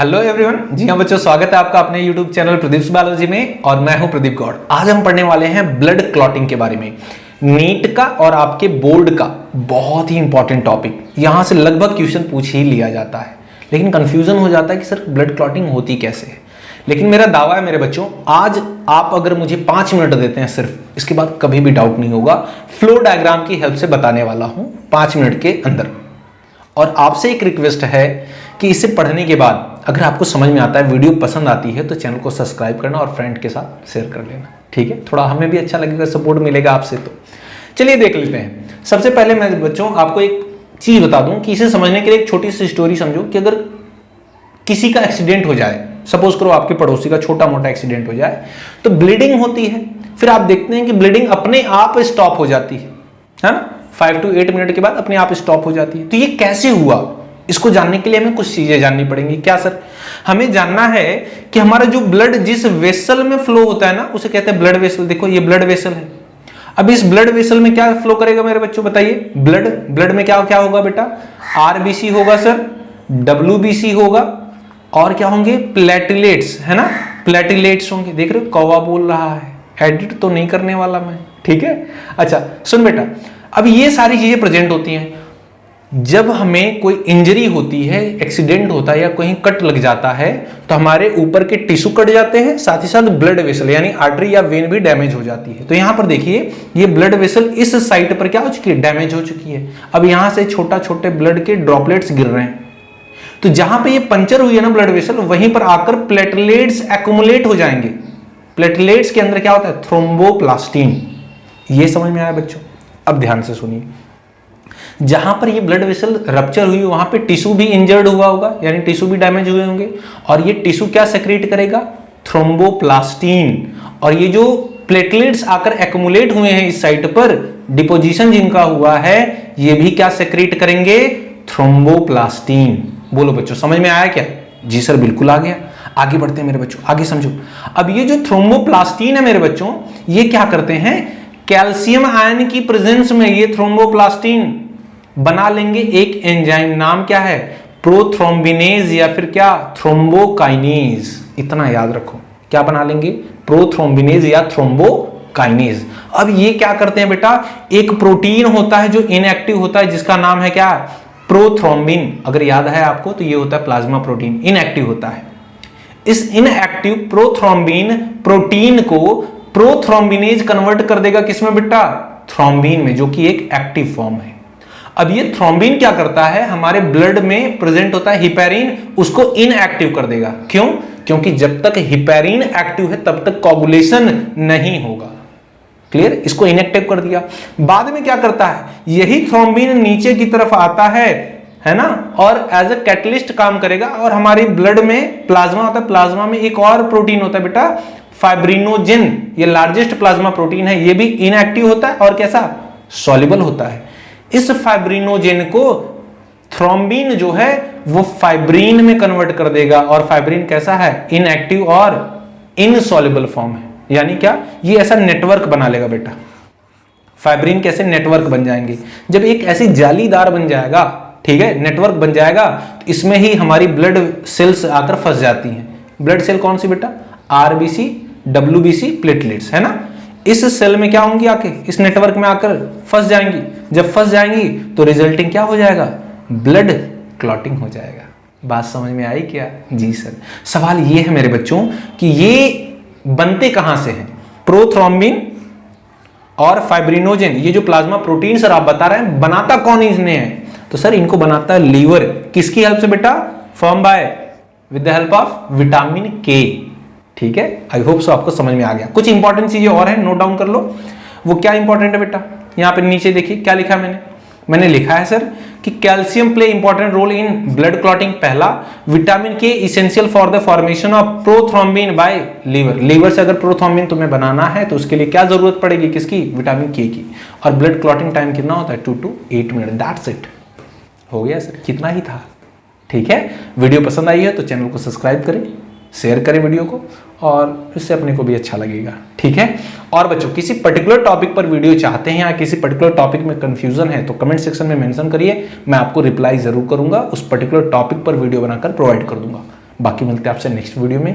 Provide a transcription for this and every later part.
Hello everyone, जी हाँ बच्चों, स्वागत है आपका अपने यूट्यूब चैनल प्रदीप बायोलॉजी में। और मैं हूं प्रदीप गौड़। आज हम पढ़ने वाले हैं ब्लड क्लॉटिंग के बारे में। नीट का और आपके बोर्ड का बहुत ही इंपॉर्टेंट टॉपिक। यहां से लगभग क्वेश्चन पूछ ही लिया जाता है, लेकिन कंफ्यूजन हो जाता है कि सर ब्लड क्लॉटिंग होती कैसे है। लेकिन मेरा दावा है मेरे बच्चों, आज आप अगर मुझे 5 मिनट देते हैं सिर्फ, इसके बाद कभी भी डाउट नहीं होगा। फ्लो डायग्राम की हेल्प से बताने वाला हूं 5 मिनट के अंदर। और आपसे एक रिक्वेस्ट है कि इसे पढ़ने के बाद अगर आपको समझ में आता है, वीडियो पसंद आती है, तो चैनल को सब्सक्राइब करना और फ्रेंड के साथ शेयर कर लेना। ठीक है, थोड़ा हमें भी अच्छा लगेगा, सपोर्ट मिलेगा आपसे। तो चलिए देख लेते हैं। सबसे पहले मैं बच्चों आपको एक चीज बता दूं कि इसे समझने के लिए एक छोटी सी स्टोरी समझो कि अगर किसी का एक्सीडेंट हो जाए, सपोज करो आपके पड़ोसी का छोटा मोटा एक्सीडेंट हो जाए, तो ब्लीडिंग होती है। फिर आप देखते हैं कि ब्लीडिंग अपने आप स्टॉप हो जाती है ना, 5 to 8 मिनट के बाद अपने आप स्टॉप हो जाती है। तो ये कैसे हुआ, इसको जानने के लिए हमें कुछ चीजें जाननी पड़ेंगी। क्या सर? हमें जानना है कि हमारा जो ब्लड जिस वेसल में फ्लो होता है ना, उसे कहते हैं ब्लड वेसल। देखो ये ब्लड वेसल है। अब इस ब्लड वेसल में क्या फ्लो करेगा मेरे बच्चों, बताइए। ब्लड में क्या क्या होगा बेटा? आरबीसी होगा सर, डब्ल्यूबीसी होगा, और क्या होंगे? प्लेटलेट्स, है ना, प्लेटलेट्स होंगे। देख रहे हो कौवा बोल रहा है, एडिट तो नहीं करने वाला मैं, ठीक है। अच्छा सुन बेटा, अब ये सारी चीजें प्रेजेंट होती हैं जब हमें कोई इंजरी होती है, एक्सीडेंट होता है या कहीं कट लग जाता है, तो हमारे ऊपर के टिश्यू कट जाते हैं, साथ ही साथ ब्लड वेसल यानी आर्टरी या वेन भी डैमेज हो जाती है। तो यहां पर देखिए, ये ब्लड वेसल इस साइट पर क्या हो चुकी है? डैमेज हो चुकी है। अब यहां से छोटा छोटे ब्लड के ड्रॉपलेट्स गिर रहे हैं। तो जहां पे ये पंचर हुई है ना ब्लड वेसल, वहीं पर आकर प्लेटलेट्स एक्युमुलेट हो जाएंगे। प्लेटलेट्स के अंदर क्या होता है? थ्रोम्बोप्लास्टिन। ये समझ में आया बच्चों? अब ध्यान से सुनिए, जहां पर ये ब्लड वेसल रप्चर हुई वहां पे टिश्यू भी इंजर्ड हुआ होगा, यानी टिश्यू भी डैमेज हुए होंगे, और ये टिश्यू क्या सेक्रेट करेगा? थ्रोम्बोप्लास्टिन। और ये जो प्लेटलेट्स आकर एक्युमुलेट हुए हैं इस साइट पर, डिपोजिशन जिनका हुआ है, ये भी क्या सेक्रेट करेंगे? थ्रोम्बोप्लास्टिन। बोलो बच्चों, समझ में आया क्या? जी सर बिल्कुल आ गया। आगे बढ़ते हैं मेरे बच्चों, आगे समझो। अब ये जो थ्रोम्बोप्लास्टिन है मेरे बच्चों, ये क्या करते हैं? कैल्शियम आयन की प्रेजेंस में ये थ्रोम्बोप्लास्टिन बना लेंगे एक एंजाइम, नाम क्या है? प्रोथ्रोम्बिनेज या फिर क्या? थ्रोम्बोकाइनेज। इतना याद रखो, क्या बना लेंगे? प्रोथ्रोम्बिनेज या थ्रोम्बोकाइनेज। अब ये क्या करते हैं बेटा? एक प्रोटीन होता है जो इनएक्टिव होता है, जिसका नाम है क्या? प्रोथ्रोम्बिन। अगर याद है आपको तो ये होता है प्लाज्मा प्रोटीन, इनएक्टिव होता है। इस इनएक्टिव प्रोथ्रोम्बिन प्रोटीन को प्रोथ्रोम्बिनेज कन्वर्ट कर देगा किसमें बेटा? थ्रोम्बिन में, जो कि एक एक्टिव फॉर्म है। अब ये थ्रोम्बिन क्या करता है? हमारे ब्लड में प्रेजेंट होता है हिपैरिन, उसको इनएक्टिव कर देगा। क्यों? क्योंकि जब तक हिपैरिन एक्टिव है तब तक कोगुलेशन नहीं होगा। क्लियर? इसको इनएक्टिव कर दिया। बाद में क्या करता है? यही थ्रोम्बिन नीचे की तरफ आता है ना, और एज ए कैटलिस्ट काम करेगा, और हमारे ब्लड में प्लाज्मा होता है, प्लाज्मा में एक और प्रोटीन होता है बेटा, फाइब्रिनोजेन। ये लार्जेस्ट प्लाज्मा प्रोटीन है, ये भी इनएक्टिव होता है और कैसा? सॉल्युबल होता है। इस फाइब्रिनोजेन को थ्रोम्बिन जो है वो फाइब्रिन में कन्वर्ट कर देगा, और फाइब्रिन कैसा है? इनएक्टिव और इनसॉल्युबल फॉर्म है। यानी क्या? ये ऐसा नेटवर्क बना लेगा बेटा। फाइब्रिन कैसे नेटवर्क बन जाएंगे? जब एक ऐसी जालीदार बन जाएगा, ठीक है, नेटवर्क बन जाएगा, तो इसमें ही हमारी ब्लड सेल्स आकर फंस जाती हैं। ब्लड सेल कौन सी बेटा? आरबीसी, डब्ल्यूबीसी, प्लेटलेट्स, है ना। इस सेल में क्या होंगी? आके इस नेटवर्क में आकर फंस जाएंगी। जब फंस जाएंगी तो रिजल्टिंग क्या हो जाएगा? ब्लड क्लॉटिंग हो जाएगा। बात समझ में आई क्या? जी सर। सवाल ये है मेरे बच्चों कि ये बनते कहां से हैं? प्रोथ्रोम्बिन और फाइब्रिनोजेन, ये जो प्लाज्मा प्रोटीन सर आप बता रहे हैं, बनाता कौन इन्हें है? तो सर इनको बनाता है लीवर। किसकी हेल्प से बेटा? Form by with the help of vitamin के। ठीक है, आई होप सो आपको समझ में आ गया। कुछ इंपॉर्टेंट चीजें और हैं, नोट डाउन कर लो। वो क्या इंपॉर्टेंट है बेटा? यहां पे नीचे देखिए क्या लिखा है मैंने लिखा है सर कि calcium play important role in blood clotting. पहला, vitamin K essential for the formation of prothrombin by liver. Liver से अगर प्रोथ्रोम्बिन तुम्हें बनाना है तो उसके लिए क्या जरूरत पड़ेगी? किसकी? विटामिन के की। और ब्लड क्लॉटिंग टाइम कितना होता है? 2 to 8 मिनट। That's it. हो गया सर, कितना ही था। ठीक है, वीडियो पसंद आई है तो चैनल को सब्सक्राइब करें, शेयर करें वीडियो को, और इससे अपने को भी अच्छा लगेगा। ठीक है। और बच्चों, किसी पर्टिकुलर टॉपिक पर वीडियो चाहते हैं या किसी पर्टिकुलर टॉपिक में कंफ्यूजन है तो कमेंट सेक्शन में मेंशन करिए, मैं आपको रिप्लाई जरूर करूंगा, उस पर्टिकुलर टॉपिक पर वीडियो बनाकर प्रोवाइड कर दूंगा। बाकी मिलते हैं आपसे नेक्स्ट वीडियो में,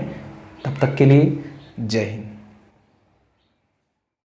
तब तक के लिए जय हिंद।